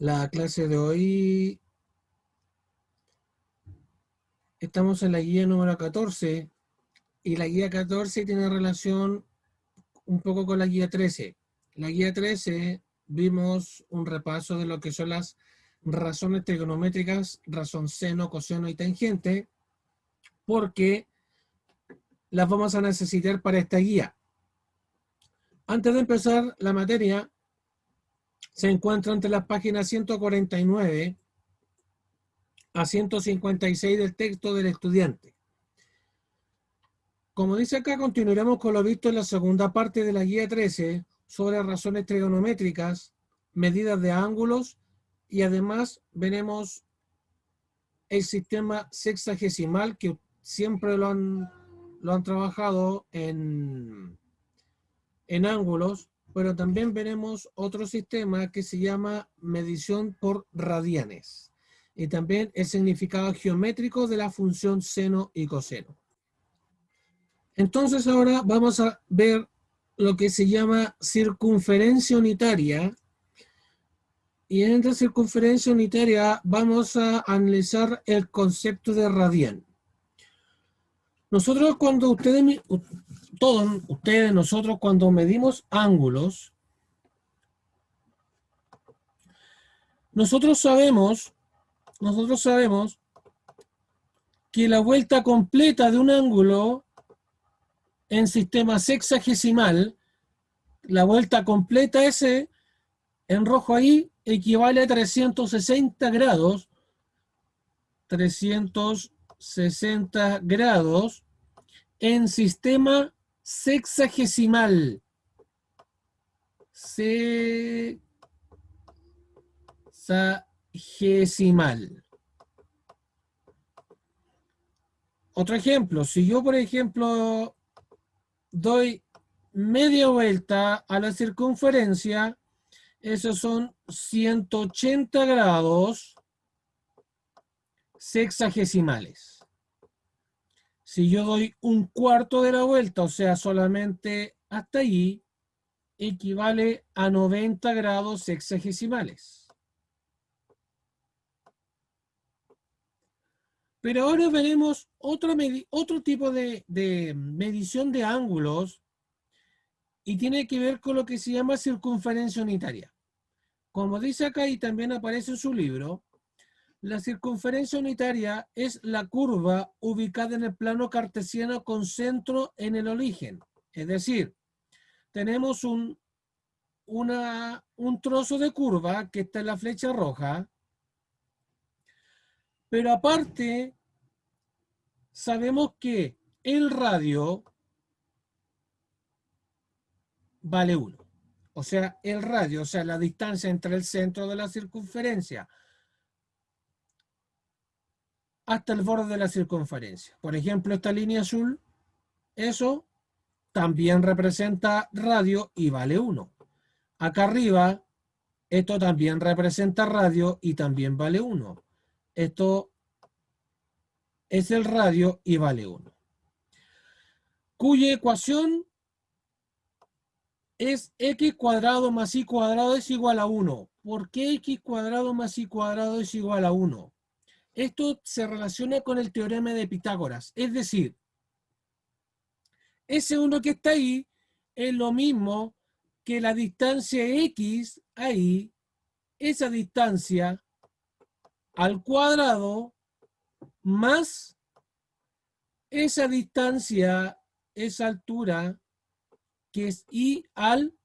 La clase de hoy estamos en la guía número 14 y la guía 14 tiene relación un poco con la guía 13. La guía 13 vimos un repaso de lo que son las razones trigonométricas, razón seno, coseno y tangente, porque las vamos a necesitar para esta guía. Antes de empezar la materia, se encuentra entre las páginas 149 a 156 del texto del estudiante. Como dice acá, continuaremos con lo visto en la segunda parte de la guía 13 sobre razones trigonométricas, medidas de ángulos y además veremos el sistema sexagesimal que siempre lo han trabajado en ángulos, pero también veremos otro sistema que se llama medición por radianes y también el significado geométrico de la función seno y coseno. Entonces ahora vamos a ver lo que se llama circunferencia unitaria. Y en esta circunferencia unitaria vamos a analizar el concepto de radián. Nosotros nosotros cuando medimos ángulos, nosotros sabemos que la vuelta completa de un ángulo en sistema sexagesimal, la vuelta completa ese en rojo ahí equivale a 360 grados, 360 grados en sistema sexagesimal. Sexagesimal. Otro ejemplo, si yo por ejemplo doy media vuelta a la circunferencia, esos son 180 grados sexagesimales. Si yo doy un cuarto de la vuelta, o sea, solamente hasta allí, equivale a 90 grados sexagesimales. Pero ahora veremos otro tipo de medición de ángulos y tiene que ver con lo que se llama circunferencia unitaria. Como dice acá y también aparece en su libro, la circunferencia unitaria es la curva ubicada en el plano cartesiano con centro en el origen. Es decir, tenemos un trozo de curva que está en la flecha roja, pero aparte sabemos que el radio vale 1. O sea, el radio, o sea, la distancia entre el centro de la circunferencia hasta el borde de la circunferencia. Por ejemplo, esta línea azul, eso también representa radio y vale 1. Acá arriba, esto también representa radio y también vale 1. Esto es el radio y vale 1. Cuya ecuación es x cuadrado más y cuadrado es igual a 1. ¿Por qué x cuadrado más y cuadrado es igual a 1? Esto se relaciona con el teorema de Pitágoras. Es decir, ese 1 que está ahí es lo mismo que la distancia x ahí, esa distancia al cuadrado más esa distancia, esa altura que es y al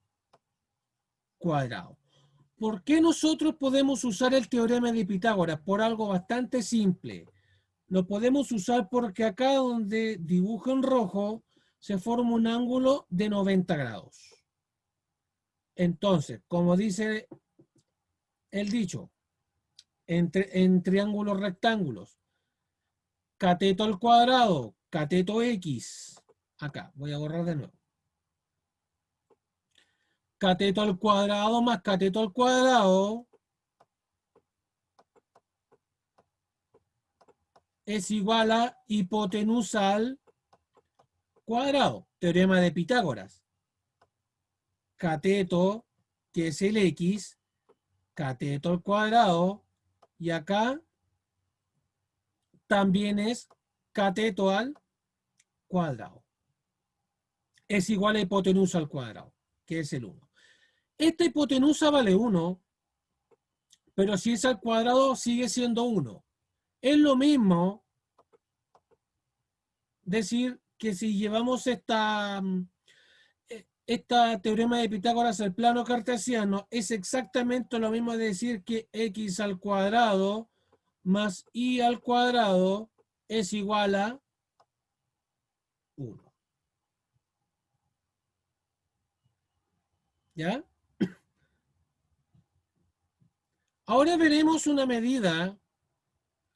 cuadrado. ¿Por qué nosotros podemos usar el teorema de Pitágoras? Por algo bastante simple. Lo podemos usar porque acá donde dibujo en rojo se forma un ángulo de 90 grados. Entonces, como dice el dicho, en triángulos rectángulos, cateto al cuadrado, cateto x. Acá, voy a borrar de nuevo. Cateto al cuadrado más cateto al cuadrado es igual a hipotenusa al cuadrado. Teorema de Pitágoras. Cateto, que es el x, cateto al cuadrado, y acá también es cateto al cuadrado. Es igual a hipotenusa al cuadrado, que es el 1. Esta hipotenusa vale 1, pero si es al cuadrado sigue siendo 1. Es lo mismo decir que si llevamos esta teorema de Pitágoras al plano cartesiano, es exactamente lo mismo de decir que x al cuadrado más y al cuadrado es igual a 1. ¿Ya? Ahora veremos una medida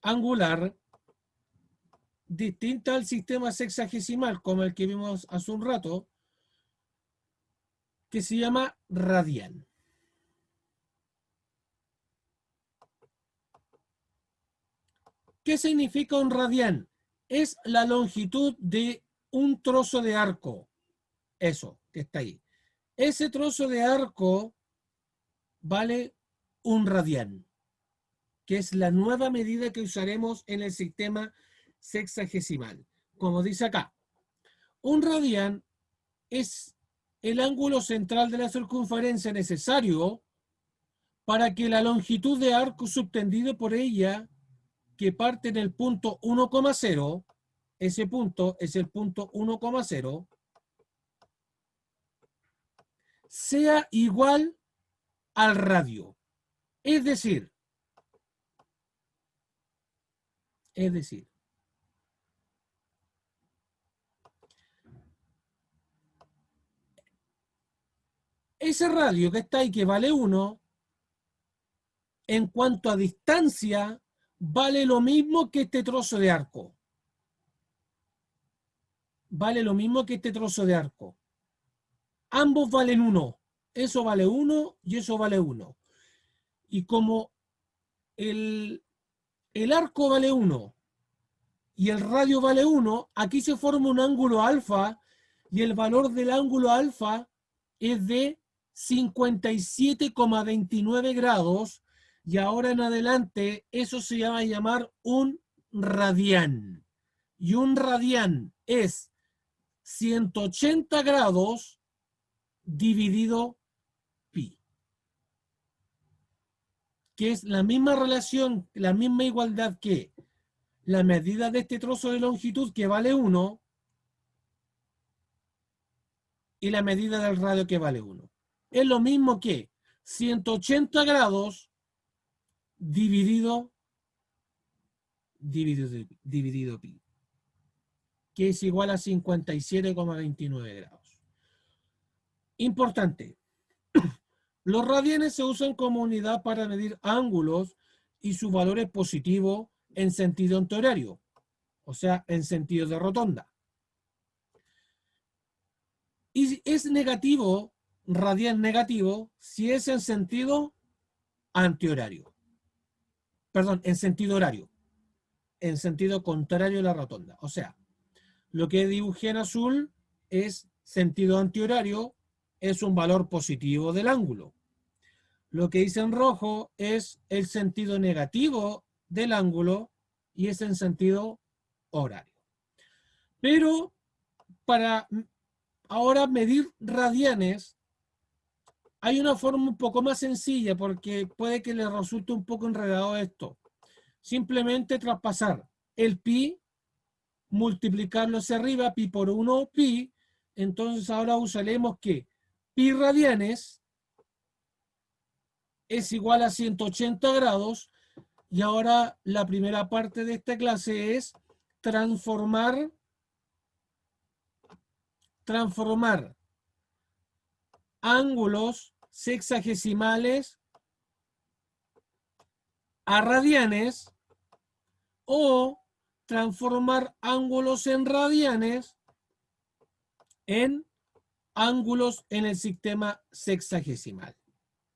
angular distinta al sistema sexagesimal, como el que vimos hace un rato, que se llama radian. ¿Qué significa un radian? Es la longitud de un trozo de arco. Eso, que está ahí. Ese trozo de arco vale un radian, que es la nueva medida que usaremos en el sistema sexagesimal. Como dice acá, un radian es el ángulo central de la circunferencia necesario para que la longitud de arco subtendido por ella, que parte en el punto 1,0, ese punto es el punto 1,0, sea igual al radio. Es decir, ese radio que está ahí, que vale 1, en cuanto a distancia, vale lo mismo que este trozo de arco. Vale lo mismo que este trozo de arco. Ambos valen 1. Eso vale 1 y eso vale 1. Y como el arco vale 1 y el radio vale 1, aquí se forma un ángulo alfa y el valor del ángulo alfa es de 57,29 grados, y ahora en adelante eso se llama llamar un radián. Y un radián es 180 grados dividido pi, que es la misma relación, la misma igualdad que la medida de este trozo de longitud, que vale 1, y la medida del radio, que vale 1. Es lo mismo que 180 grados dividido pi, que es igual a 57,29 grados. Importante. Los radianes se usan como unidad para medir ángulos y su valor es positivo en sentido antihorario, o sea, en sentido de rotonda. Y es negativo, radian negativo, si es en sentido antihorario. Perdón, en sentido horario. En sentido contrario a la rotonda. O sea, lo que dibujé en azul es sentido antihorario, es un valor positivo del ángulo. Lo que hice en rojo es el sentido negativo del ángulo y es en sentido horario. Pero para ahora medir radianes hay una forma un poco más sencilla, porque puede que les resulte un poco enredado esto. Simplemente traspasar el pi, multiplicarlo hacia arriba, pi por 1, pi. Entonces ahora usaremos que pi radianes es igual a 180 grados. Y ahora la primera parte de esta clase es transformar ángulos sexagesimales a radianes, o transformar ángulos en radianes en ángulos en el sistema sexagesimal.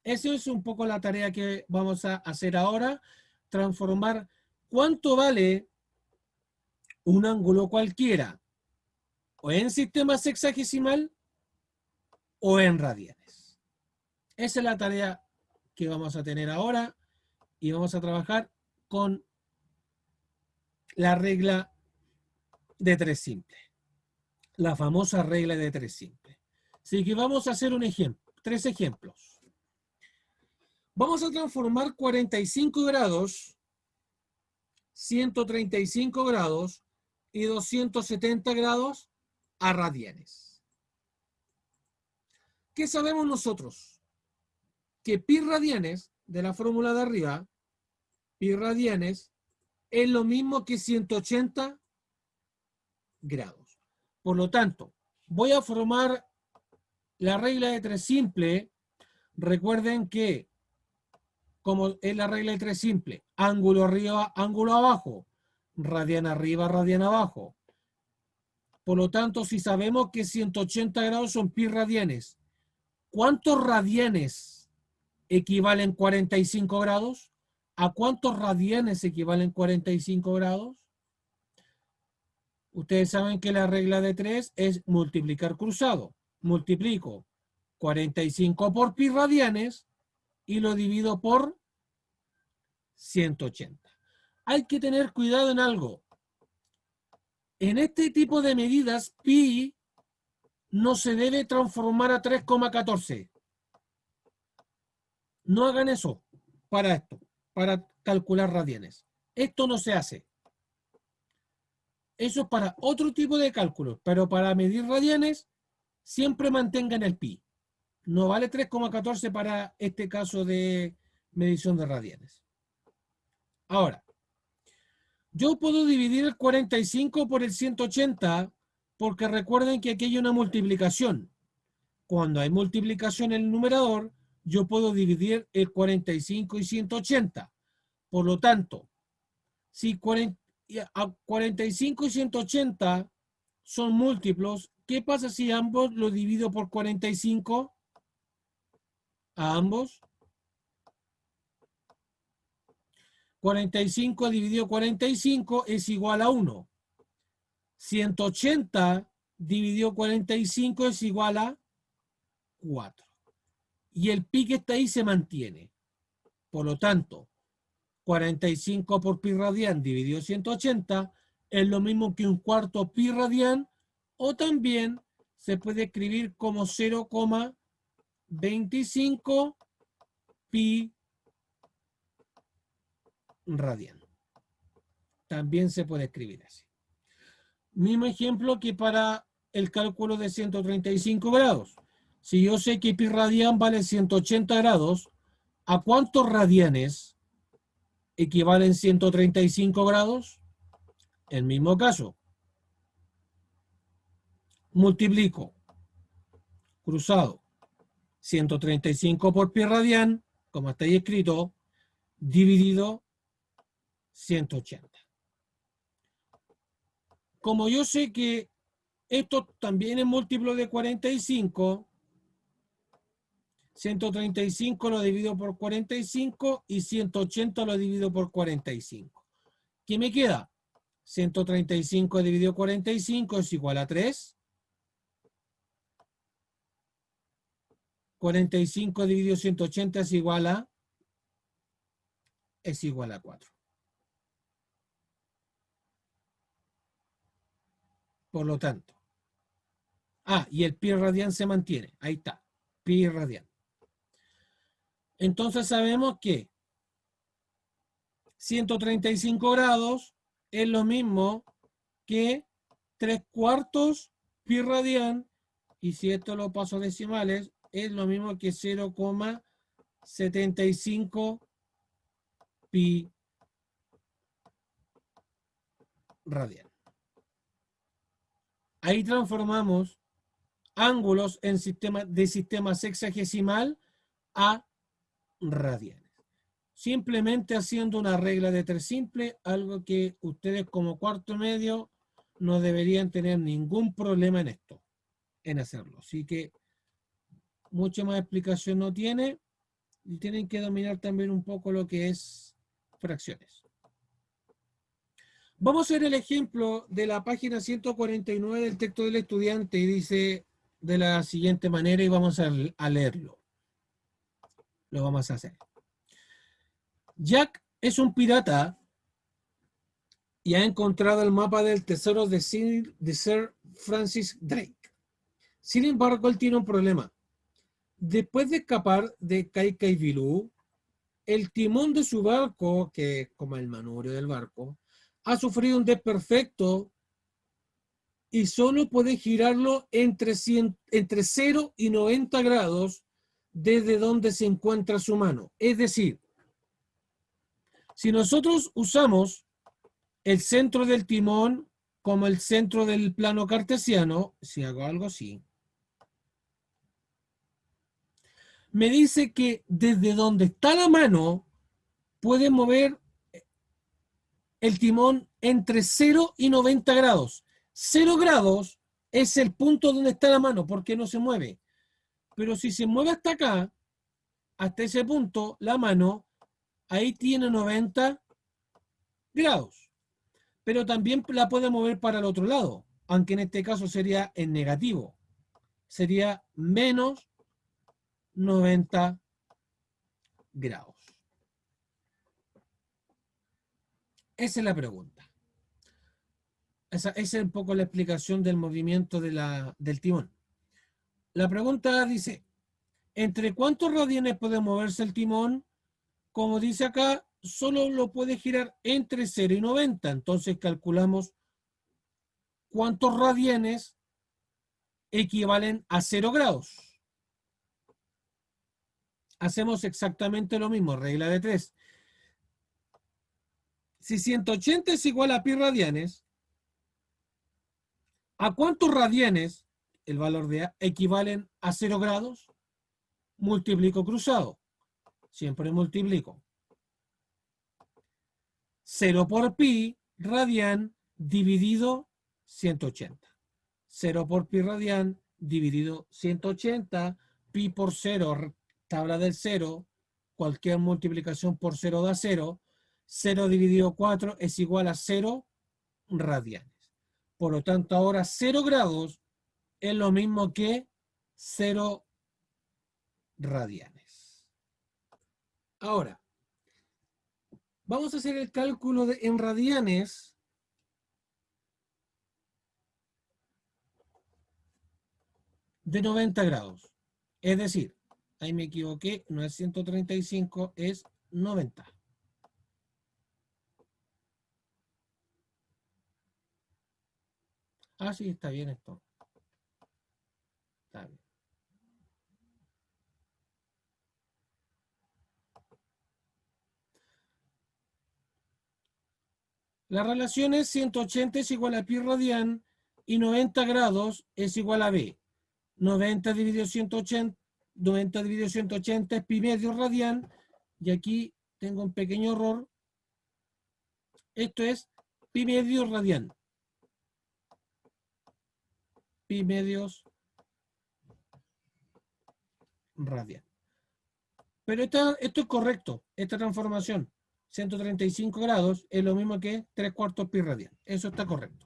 Esa es un poco la tarea que vamos a hacer ahora, transformar cuánto vale un ángulo cualquiera, o en sistema sexagesimal o en radianes. Esa es la tarea que vamos a tener ahora y vamos a trabajar con la regla de 3 simple. La famosa regla de 3 simple. Así que vamos a hacer un ejemplo, 3 ejemplos. Vamos a transformar 45 grados, 135 grados y 270 grados a radianes. ¿Qué sabemos nosotros? Que pi radianes, de la fórmula de arriba, pi radianes es lo mismo que 180 grados. Por lo tanto, voy a formar la regla de 3 simple. Recuerden que, como es la regla de 3 simple, ángulo arriba, ángulo abajo, radian arriba, radian abajo. Por lo tanto, si sabemos que 180 grados son pi radianes, ¿cuántos radianes equivalen 45 grados? ¿A cuántos radianes equivalen 45 grados? Ustedes saben que la regla de 3 es multiplicar cruzado. Multiplico 45 por pi radianes y lo divido por 180. Hay que tener cuidado en algo. En este tipo de medidas, pi no se debe transformar a 3,14. No hagan eso para esto, para calcular radianes. Esto no se hace. Eso es para otro tipo de cálculos, pero para medir radianes, siempre mantengan el pi. No vale 3,14 para este caso de medición de radianes. Ahora, yo puedo dividir el 45 por el 180 porque recuerden que aquí hay una multiplicación. Cuando hay multiplicación en el numerador, yo puedo dividir el 45 y 180. Por lo tanto, si 45 y 180 son múltiplos, ¿qué pasa si ambos lo divido por 45? A ambos. 45 dividido 45 es igual a 1. 180 dividido 45 es igual a 4. Y el pi que está ahí se mantiene. Por lo tanto, 45 por pi radian dividido 180 es lo mismo que un cuarto pi radian, o también se puede escribir como 0,25 pi radian. También se puede escribir así. Mismo ejemplo que para el cálculo de 135 grados. Si yo sé que pi radian vale 180 grados, ¿a cuántos radianes equivalen 135 grados? El mismo caso. Multiplico, cruzado, 135 por pi radian, como está ahí escrito, dividido 180. Como yo sé que esto también es múltiplo de 45, 135 lo divido por 45 y 180 lo divido por 45. ¿Qué me queda? 135 dividido 45 es igual a 3. 45 dividido 180 es igual a 4. Por lo tanto, y el pi radian se mantiene. Ahí está, pi radian. Entonces sabemos que 135 grados es lo mismo que 3/4 pi radian, y si esto lo paso a decimales, es lo mismo que 0,75 pi radian. Ahí transformamos ángulos en sistema sexagesimal a radianes. Simplemente haciendo una regla de 3 simple, algo que ustedes como cuarto medio no deberían tener ningún problema en esto, en hacerlo. Así que mucha más explicación no tiene, y tienen que dominar también un poco lo que es fracciones. Vamos a ver el ejemplo de la página 149 del texto del estudiante, y dice de la siguiente manera, y vamos a leerlo. Lo vamos a hacer. Jack es un pirata y ha encontrado el mapa del tesoro de Sir Francis Drake. Sin embargo, él tiene un problema. Después de escapar de Kaikaivilú, el timón de su barco, que es como el manubrio del barco, ha sufrido un desperfecto y solo puede girarlo entre 0 y 90 grados desde donde se encuentra su mano. Es decir, si nosotros usamos el centro del timón como el centro del plano cartesiano, si hago algo así, me dice que desde donde está la mano puede mover el timón entre 0 y 90 grados. 0 grados es el punto donde está la mano porque no se mueve. Pero si se mueve hasta acá, hasta ese punto, la mano, ahí tiene 90 grados. Pero también la puede mover para el otro lado, aunque en este caso sería en negativo. Sería menos 90 grados. Esa es la pregunta. Esa es un poco la explicación del movimiento del timón. La pregunta dice, ¿entre cuántos radianes puede moverse el timón? Como dice acá, solo lo puede girar entre 0 y 90. Entonces calculamos cuántos radianes equivalen a 0 grados. Hacemos exactamente lo mismo, regla de 3. Si 180 es igual a pi radianes, ¿a cuántos radianes, el valor de A, equivalen a 0 grados? Multiplico cruzado. Siempre multiplico. 0 por pi radian dividido 180. 0 por pi radian dividido 180. Pi por 0, tabla del 0. Cualquier multiplicación por 0 da 0. 0 dividido 4 es igual a 0 radianes. Por lo tanto, ahora 0 grados es lo mismo que 0 radianes. Ahora, vamos a hacer el cálculo en radianes de 90 grados. Es decir, ahí me equivoqué, no es 135, es 90. Ah, sí, está bien esto. Está bien. La relación es 180 es igual a pi radian y 90 grados es igual a B. 90 dividido 180, 90 dividido 180 es pi medio radian y aquí tengo un pequeño error. Esto es pi medio radian. Pi medios radian. Pero esto es correcto, esta transformación. 135 grados es lo mismo que 3/4 pi radian. Eso está correcto.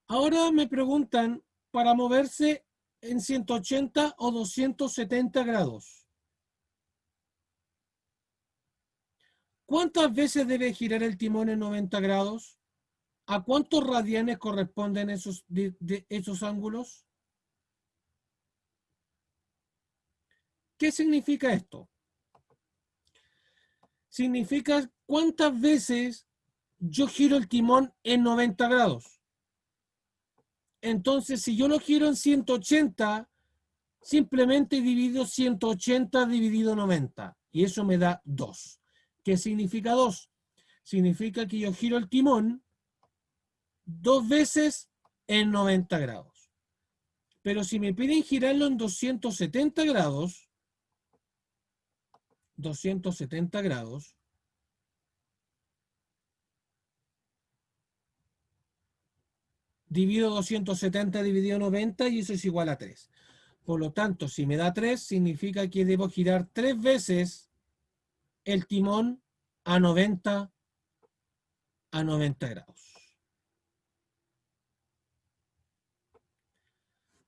Ahora me preguntan para moverse en 180 o 270 grados. ¿Cuántas veces debe girar el timón en 90 grados? ¿A cuántos radianes corresponden esos ángulos? ¿Qué significa esto? Significa cuántas veces yo giro el timón en 90 grados. Entonces, si yo lo giro en 180, simplemente divido 180 dividido 90. Y eso me da 2. ¿Qué significa 2? Significa que yo giro el timón 2 veces en 90 grados. Pero si me piden girarlo en 270 grados, divido 270 dividido 90 y eso es igual a 3. Por lo tanto, si me da 3, significa que debo girar 3 veces el timón a 90 grados.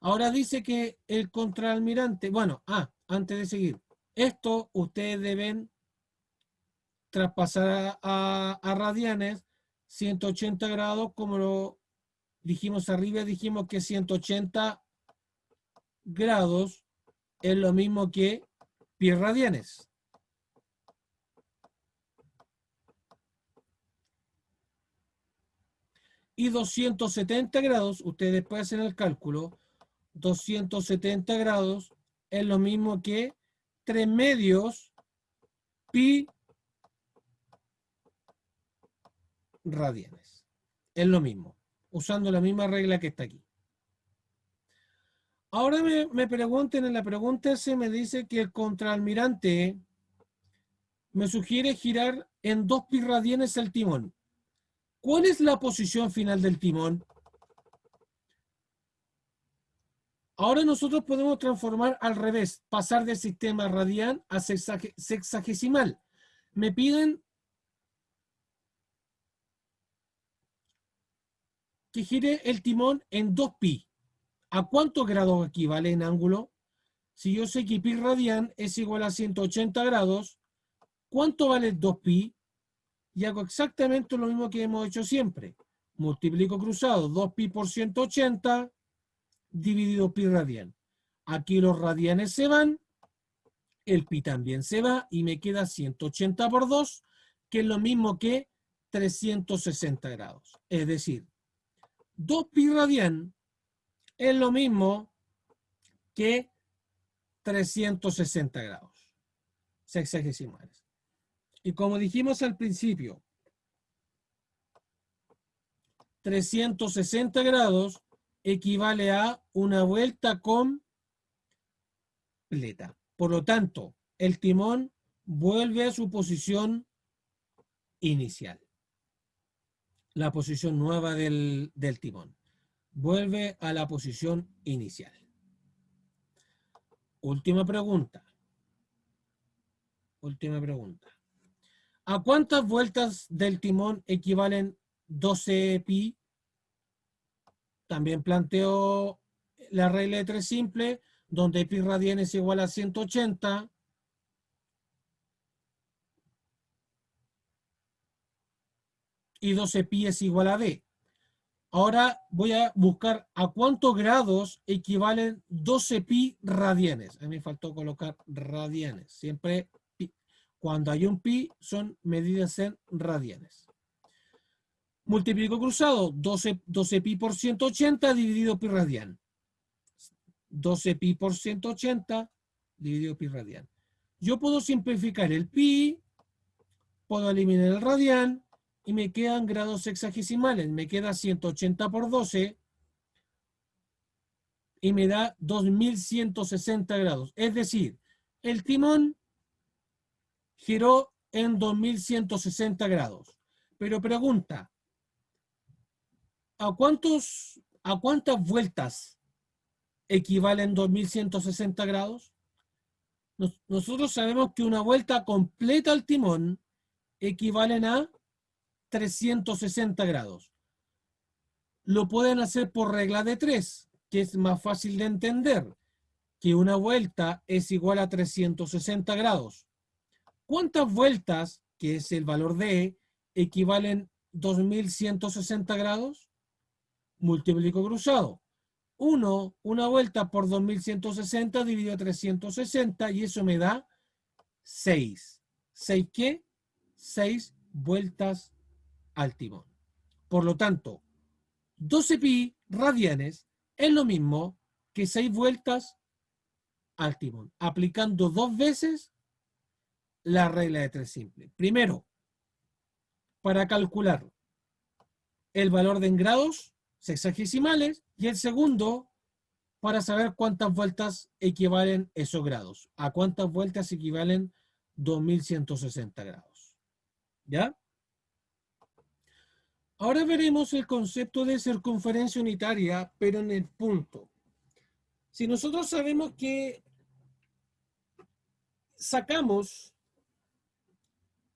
Ahora dice que el contraalmirante, bueno, antes de seguir, esto ustedes deben traspasar a radianes 180 grados, como lo dijimos arriba, dijimos que 180 grados es lo mismo que pi radianes. Y 270 grados, ustedes pueden hacer el cálculo, 270 grados es lo mismo que 3 medios pi radianes. Es lo mismo, usando la misma regla que está aquí. Ahora me pregunten, en la pregunta se me dice que el contraalmirante me sugiere girar en 2 pi radianes el timón. ¿Cuál es la posición final del timón? Ahora nosotros podemos transformar al revés, pasar del sistema radian a sexagesimal. Me piden que gire el timón en 2 pi. ¿A cuántos grados equivale en ángulo? Si yo sé que pi radian es igual a 180 grados, ¿cuánto vale 2 pi? Y hago exactamente lo mismo que hemos hecho siempre. Multiplico cruzado 2 pi por 180 dividido pi radian. Aquí los radianes se van, el pi también se va y me queda 180 por 2, que es lo mismo que 360 grados. Es decir, 2 pi radian es lo mismo que 360 grados sexagesimales. Y como dijimos al principio, 360 grados equivale a una vuelta completa. Por lo tanto, el timón vuelve a su posición inicial. La posición nueva del timón. Vuelve a la posición inicial. Última pregunta. Última pregunta. ¿A cuántas vueltas del timón equivalen 12 pi? También planteo la regla de 3 simple, donde pi radian es igual a 180. Y 12 pi es igual a d. Ahora voy a buscar a cuántos grados equivalen 12 pi radianes. A mí me faltó colocar radianes. Siempre pi. Cuando hay un pi son medidas en radianes. Multiplico cruzado 12 pi por 180 dividido pi radian. 12 pi por 180 dividido pi radian. Yo puedo simplificar el pi, puedo eliminar el radian y me quedan grados sexagesimales. Me queda 180 por 12 y me da 2160 grados. Es decir, el timón giró en 2160 grados. Pero pregunta, ¿a cuántas vueltas equivalen 2160 grados? Nosotros sabemos que una vuelta completa al timón equivalen a 360 grados. Lo pueden hacer por regla de 3, que es más fácil de entender, que una vuelta es igual a 360 grados. ¿Cuántas vueltas, que es el valor de, equivalen 2160 grados? Multiplico cruzado. Una vuelta por 2160 dividido 360 y eso me da 6. ¿6 qué? 6 vueltas al timón. Por lo tanto, 12 pi radianes es lo mismo que 6 vueltas al timón, aplicando 2 veces la regla de 3 simple. Primero, para calcular el valor de en grados sexagesimales y el segundo, para saber cuántas vueltas equivalen esos grados. A cuántas vueltas equivalen 2160 grados. ¿Ya? Ahora veremos el concepto de circunferencia unitaria, pero en el punto. Si nosotros sabemos que sacamos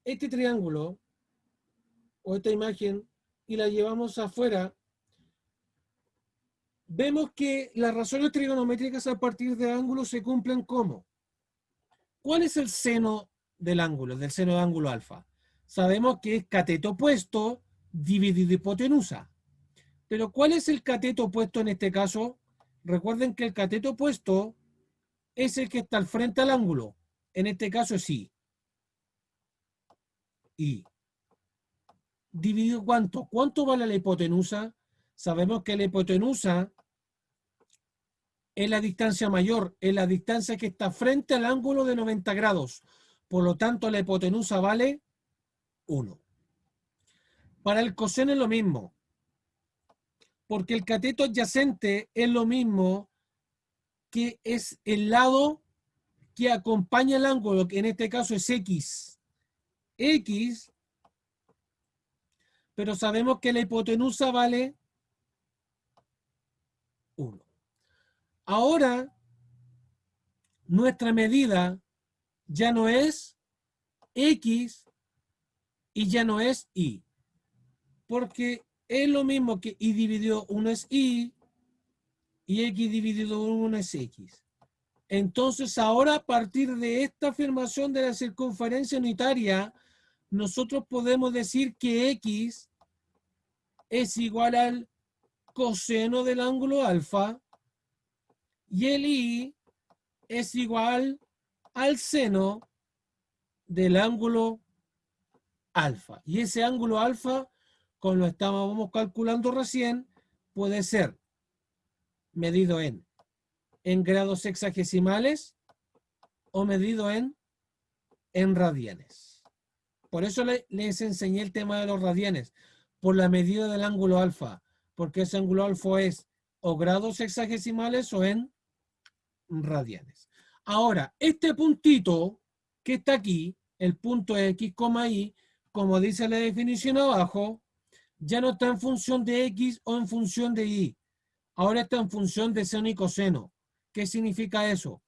este triángulo o esta imagen y la llevamos afuera, vemos que las razones trigonométricas a partir de ángulos se cumplen como. ¿Cuál es el seno del ángulo, del seno de ángulo alfa? Sabemos que es cateto opuesto dividido hipotenusa. Pero ¿cuál es el cateto opuesto en este caso? Recuerden que el cateto opuesto es el que está al frente al ángulo. En este caso es I. I. ¿Dividido cuánto? ¿Cuánto vale la hipotenusa? Sabemos que la hipotenusa es la distancia mayor, es la distancia que está frente al ángulo de 90 grados. Por lo tanto, la hipotenusa vale 1. Para el coseno es lo mismo, porque el cateto adyacente es lo mismo que es el lado que acompaña el ángulo, que en este caso es X. X, pero sabemos que la hipotenusa vale 1. Ahora, nuestra medida ya no es X y ya no es Y, porque es lo mismo que Y dividido 1 es Y y X dividido 1 es X. Entonces, ahora a partir de esta afirmación de la circunferencia unitaria, nosotros podemos decir que X es igual al coseno del ángulo alfa y el Y es igual al seno del ángulo alfa. Y ese ángulo alfa, como lo estábamos calculando recién, puede ser medido en grados sexagesimales o medido en radianes. Por eso les enseñé el tema de los radianes, por la medida del ángulo alfa, porque ese ángulo alfa es o grados sexagesimales o en radianes. Ahora, este puntito que está aquí, el punto X, Y, como dice la definición abajo, ya no está en función de X o en función de Y. Ahora está en función de seno y coseno. ¿Qué significa eso?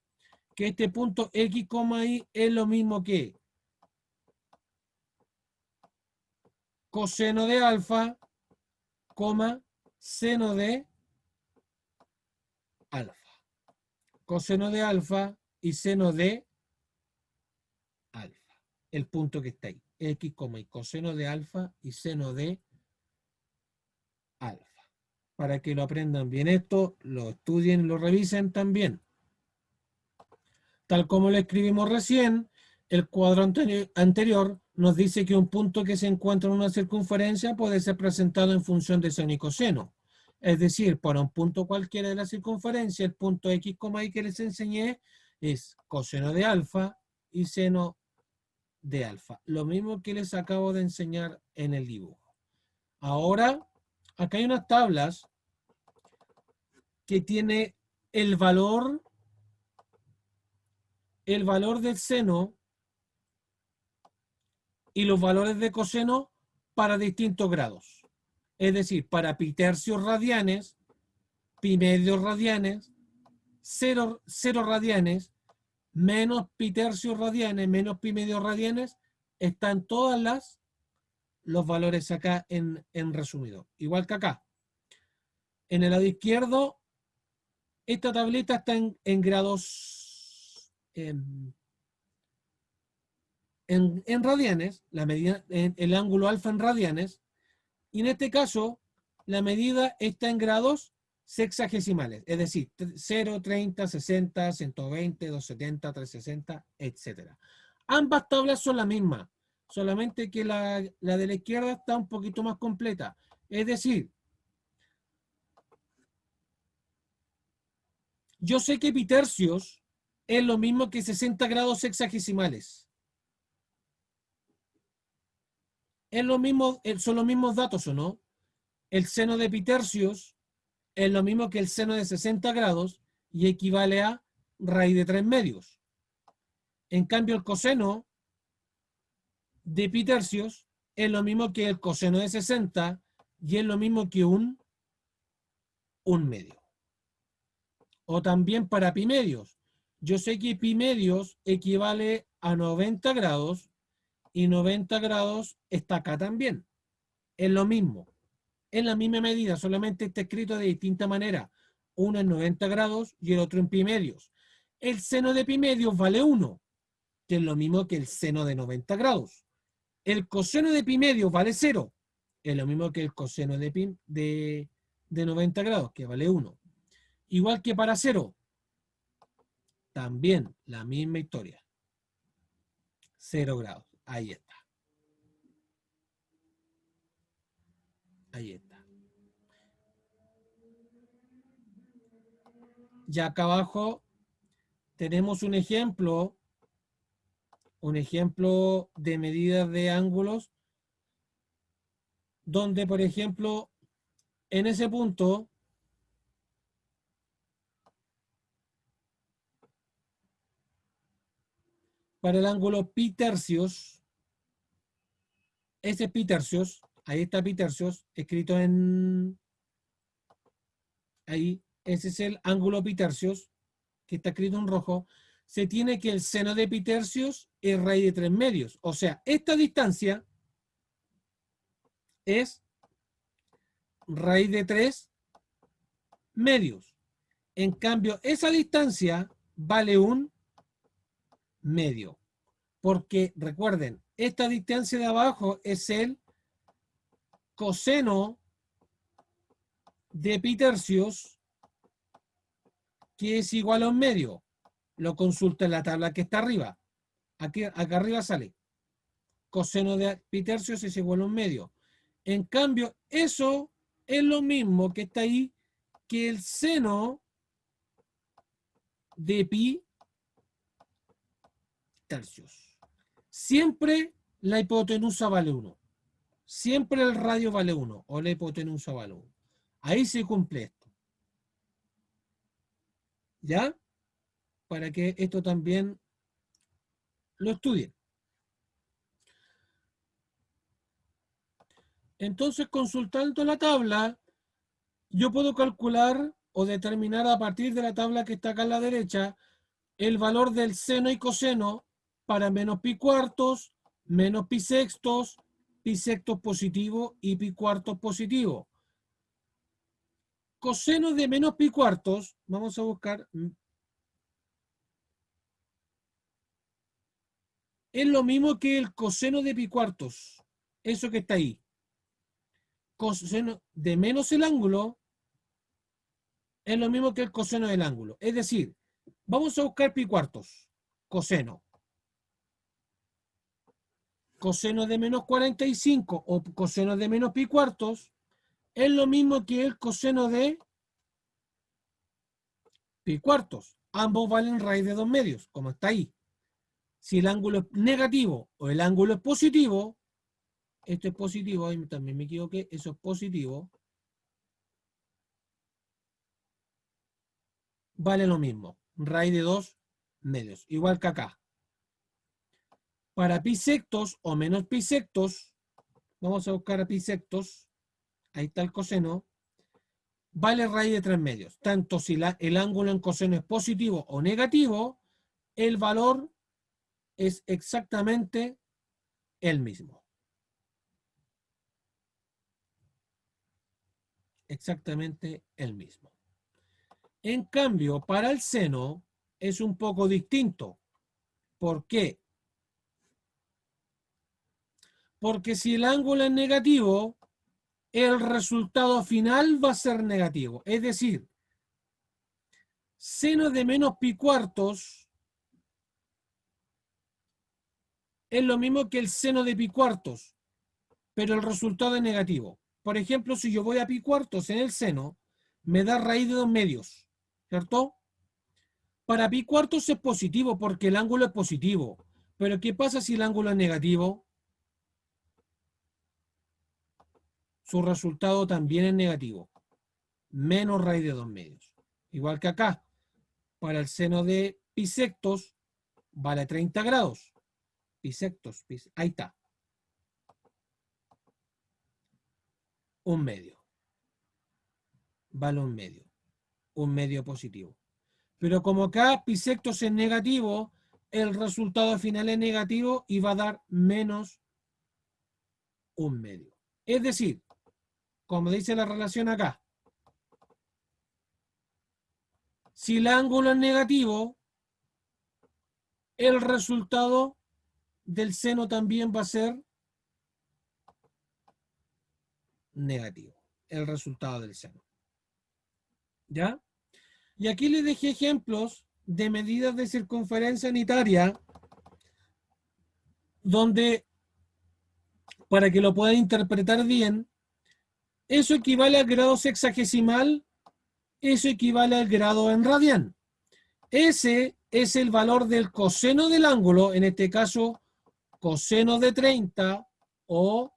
Que este punto X, Y es lo mismo que coseno de alfa, seno de alfa. Coseno de alfa y seno de alfa. El punto que está ahí. X, y coseno de alfa y seno de alfa. Para que lo aprendan bien esto, lo estudien, lo revisen también. Tal como lo escribimos recién, el cuadro anterior nos dice que un punto que se encuentra en una circunferencia puede ser presentado en función de seno y coseno. Es decir, para un punto cualquiera de la circunferencia, el punto X, Y que les enseñé es coseno de alfa y seno de alfa. Lo mismo que les acabo de enseñar en el dibujo. Ahora, acá hay unas tablas que tiene el valor del seno y los valores de coseno para distintos grados. Es decir, para pi tercios radianes, pi medios radianes, 0 radianes, menos pi tercios radianes, menos pi medios radianes, están todas los valores acá en resumido. Igual que acá. En el lado izquierdo, esta tableta está en grados, en radianes, la medida, el ángulo alfa en radianes, y en este caso la medida está en grados sexagesimales, es decir, 0, 30, 60, 120, 270, 360, etc. Ambas tablas son la misma, solamente que la de la izquierda está un poquito más completa. Es decir, yo sé que pi tercios es lo mismo que 60 grados sexagesimales. Es lo mismo, son los mismos datos, ¿o no? El seno de pi tercios es lo mismo que el seno de 60 grados y equivale a raíz de 3 medios. En cambio, el coseno de pi tercios es lo mismo que el coseno de 60 y es lo mismo que un medio. O también para pi medios. Yo sé que pi medios equivale a 90 grados y 90 grados está acá también. Es lo mismo. Es la misma medida, solamente está escrito de distinta manera. Uno en 90 grados y el otro en pi medios. El seno de pi medios vale 1, que es lo mismo que el seno de 90 grados. El coseno de pi medios vale 0, es lo mismo que el coseno de 90 grados, que vale 1. Igual que para 0, también la misma historia. 0 grados. Ahí está. Ahí está. Ya acá abajo tenemos un ejemplo de medidas de ángulos, donde, por ejemplo, en ese punto, para el ángulo pi tercios, ese pi tercios, ahí está pi tercios, escrito ahí, ese es el ángulo pi tercios, que está escrito en rojo, se tiene que el seno de pi tercios es raíz de 3 medios. O sea, esta distancia es raíz de 3 medios. En cambio, esa distancia vale un medio. Porque recuerden, esta distancia de abajo es el coseno de pi tercios, que es igual a un medio. Lo consulta en la tabla que está arriba. Aquí, acá arriba sale. Coseno de pi tercios es igual a un medio. En cambio, eso es lo mismo que está ahí que el seno de pi tercios. Siempre la hipotenusa vale 1. Siempre el radio vale 1 o la hipotenusa vale 1. Ahí se cumple esto. ¿Ya? Para que esto también lo estudien. Entonces, consultando la tabla, yo puedo calcular o determinar a partir de la tabla que está acá a la derecha el valor del seno y coseno para menos pi cuartos, menos pi sextos positivo y pi cuartos positivo. Coseno de menos pi cuartos, vamos a buscar, es lo mismo que el coseno de pi cuartos, eso que está ahí. Coseno de menos el ángulo es lo mismo que el coseno del ángulo. Es decir, vamos a buscar pi cuartos, coseno. Coseno de menos 45 o coseno de menos pi cuartos es lo mismo que el coseno de pi cuartos. Ambos valen raíz de 2 medios, como está ahí. Si el ángulo es negativo o el ángulo es positivo, esto es positivo, ahí también me equivoqué, eso es positivo, vale lo mismo, raíz de 2 medios, igual que acá. Para pi sectos o menos pi sectos, vamos a buscar a pi sectos, ahí está el coseno, vale raíz de 3 medios. Tanto si el ángulo en coseno es positivo o negativo, el valor es exactamente el mismo. Exactamente el mismo. En cambio, para el seno es un poco distinto. ¿Por qué? Porque si el ángulo es negativo, el resultado final va a ser negativo. Es decir, seno de menos pi cuartos es lo mismo que el seno de pi cuartos, pero el resultado es negativo. Por ejemplo, si yo voy a pi cuartos en el seno, me da raíz de 2 medios, ¿cierto? Para pi cuartos es positivo porque el ángulo es positivo. Pero ¿qué pasa si el ángulo es negativo? Su resultado también es negativo. Menos raíz de 2 medios. Igual que acá. Para el seno de pi sectos vale 30 grados. Pi sectos, ahí está. Un medio. Vale un medio. Un medio positivo. Pero como acá pi sectos es negativo, el resultado final es negativo y va a dar menos un medio. Es decir, como dice la relación acá, Si el ángulo es negativo, el resultado del seno también va a ser negativo. El resultado del seno. ¿Ya? Y aquí les dejé ejemplos de medidas de circunferencia unitaria donde, para que lo puedan interpretar bien, eso equivale al grado sexagesimal, eso equivale al grado en radian. Ese es el valor del coseno del ángulo, en este caso coseno de 30 o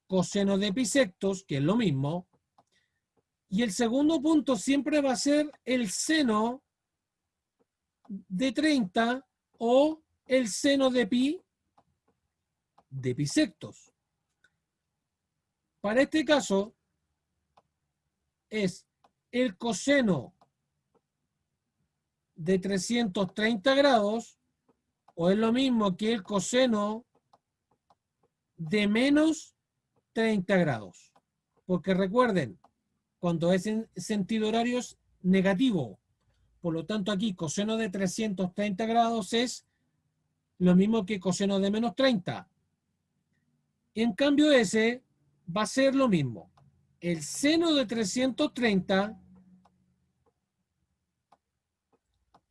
coseno de bisectos, que es lo mismo. Y el segundo punto siempre va a ser el seno de 30 o el seno de pi de bisectos. Para este caso es el coseno de 330 grados o es lo mismo que el coseno de menos 30 grados. Porque recuerden, cuando es en sentido horario es negativo. Por lo tanto, aquí coseno de 330 grados es lo mismo que coseno de menos 30. En cambio, ese va a ser lo mismo. El seno de 330,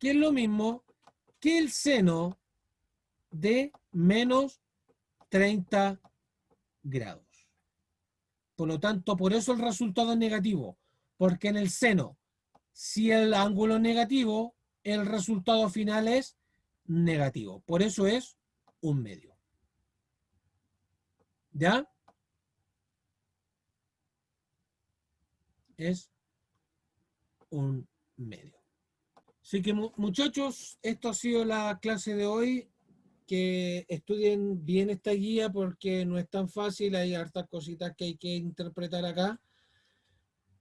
que es lo mismo que el seno de menos 30 grados. Por lo tanto, por eso el resultado es negativo. Porque en el seno, si el ángulo es negativo, el resultado final es negativo. Por eso es un medio. ¿Ya? Es un medio. Así que muchachos, esto ha sido la clase de hoy. Que estudien bien esta guía porque no es tan fácil, hay hartas cositas que hay que interpretar acá.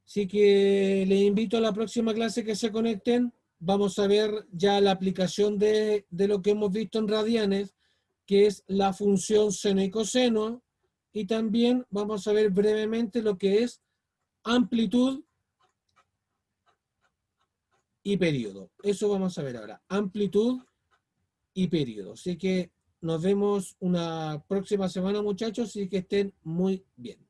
Así que les invito a la próxima clase que se conecten. Vamos a ver ya la aplicación de lo que hemos visto en radianes, que es la función seno y coseno. Y también vamos a ver brevemente lo que es amplitud y periodo. Eso vamos a ver ahora, amplitud y periodo. Así que nos vemos una próxima semana, muchachos, y que estén muy bien.